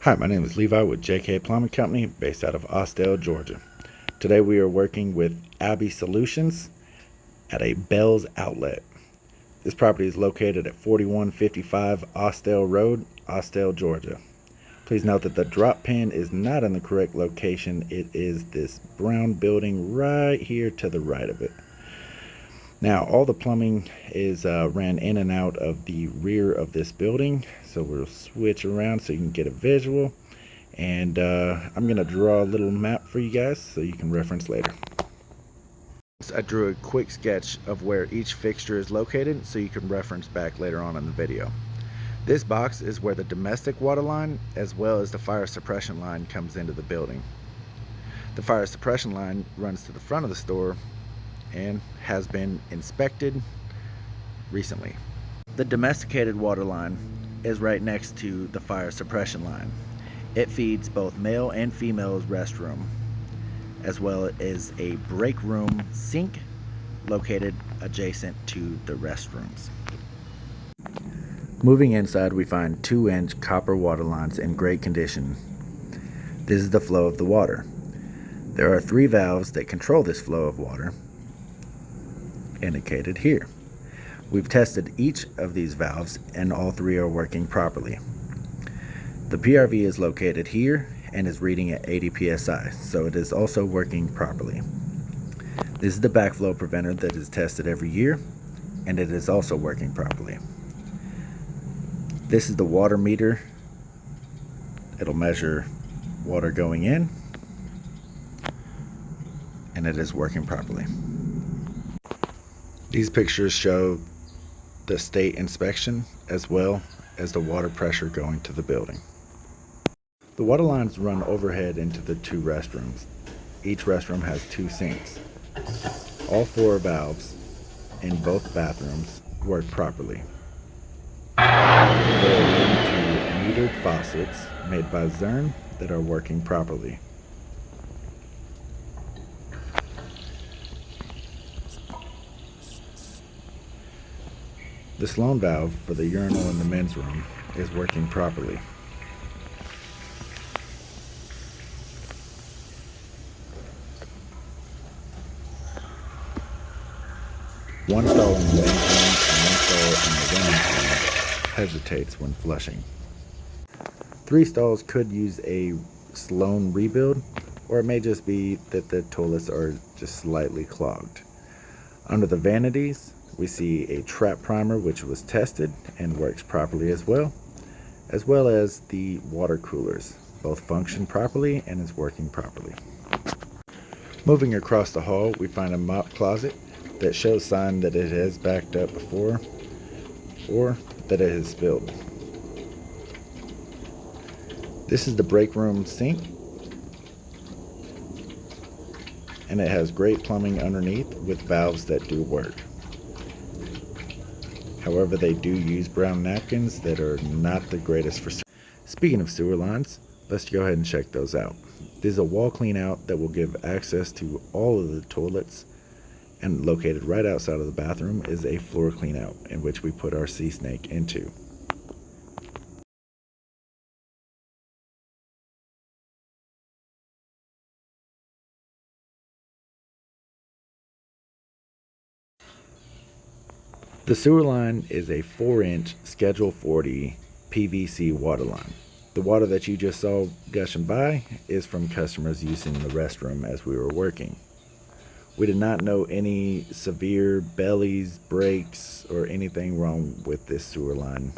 Hi, my name is Levi with JK Plumbing Company based out of Austell, Georgia. Today we are working with Abbey Solutions at a Bell's Outlet. This property is located at 4155 Austell Road, Austell, Georgia. Please note that the drop pin is not in the correct location. It is this brown building right here to the right of it. Now, all the plumbing is ran in and out of the rear of this building. So we'll switch around so you can get a visual. And I'm going to draw a little map for you guys so you can reference later. I drew a quick sketch of where each fixture is located so you can reference back later on in the video. This box is where the domestic water line as well as the fire suppression line comes into the building. The fire suppression line runs to the front of the store and has been inspected recently. The domesticated water line is right next to the fire suppression line. It feeds both male and female's restroom, as well as a break room sink located adjacent to the restrooms. Moving inside, we find 2-inch copper water lines in great condition. This is the flow of the water. There are 3 valves that control this flow of water, indicated here. We've tested each of these valves and all 3 are working properly. The PRV is located here and is reading at 80 psi, so it is also working properly. This is the backflow preventer that is tested every year and it is also working properly. This is the water meter. It'll measure water going in and it is working properly. These pictures show the state inspection as well as the water pressure going to the building. The water lines run overhead into the 2 restrooms. Each restroom has 2 sinks. All 4 valves in both bathrooms work properly. They are linked to metered faucets made by Zurn that are working properly. The Sloan valve for the urinal in the men's room is working properly. One stall in the men's room and one stall in the women's room hesitates when flushing. 3 stalls could use a Sloan rebuild, or it may just be that the toilets are just slightly clogged. Under the vanities, we see a trap primer which was tested and works properly as well as the water coolers. Both function properly and is working properly. Moving across the hall, we find a mop closet that shows sign that it has backed up before or that it has spilled. This is the break room sink and it has great plumbing underneath with valves that do work. However, they do use brown napkins that are not the greatest for. Speaking of sewer lines, let's go ahead and check those out. This is a wall clean out that will give access to all of the toilets, and located right outside of the bathroom is a floor clean out in which we put our sea snake into. The sewer line is a 4-inch Schedule 40 PVC water line. The water that you just saw gushing by is from customers using the restroom as we were working. We did not know any severe bellies, breaks, or anything wrong with this sewer line.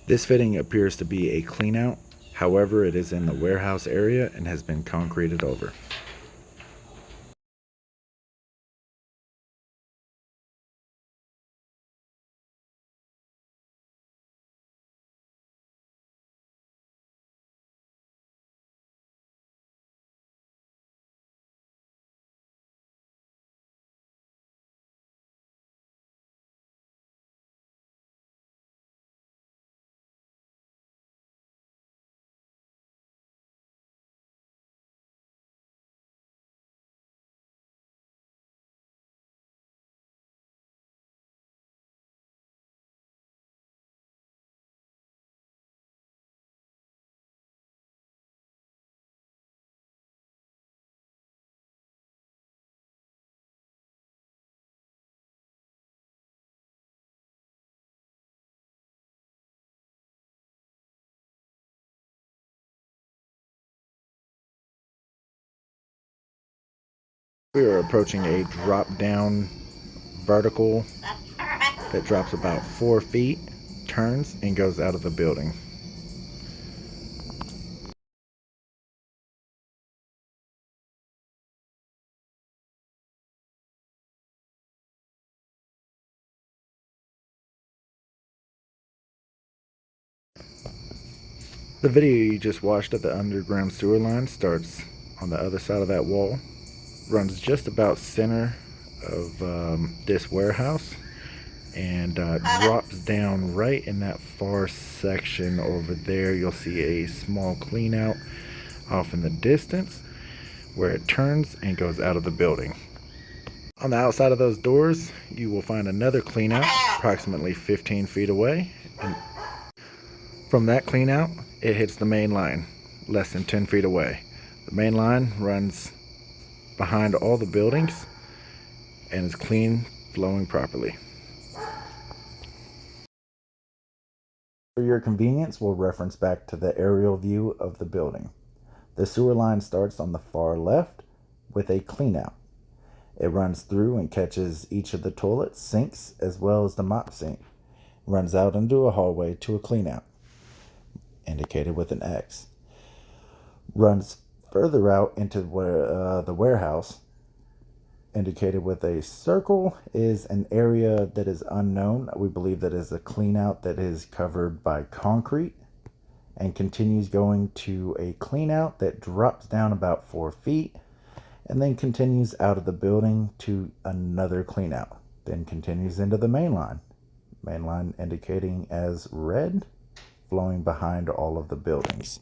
This fitting appears to be a clean out. However, it is in the warehouse area and has been concreted over. We are approaching a drop down vertical that drops about 4 feet, turns, and goes out of the building. The video you just watched of the underground sewer line starts on the other side of that wall, runs just about center of this warehouse, and drops down right in that far section over there. You'll see a small clean out off in the distance where it turns and goes out of the building. On the outside of those doors, you will find another clean out approximately 15 feet away. And from that clean out, it hits the main line less than 10 feet away. The main line runs behind all the buildings and is clean, flowing properly. For your convenience, we'll reference back to the aerial view of the building. The sewer line starts on the far left with a clean out. It runs through and catches each of the toilets, sinks, as well as the mop sink. Runs out into a hallway to a clean out, indicated with an X. Runs further out into the warehouse, indicated with a circle, is an area that is unknown. We believe that is a clean out that is covered by concrete, and continues going to a clean out that drops down about 4 feet and then continues out of the building to another clean out, then continues into the main line indicating as red, flowing behind all of the buildings.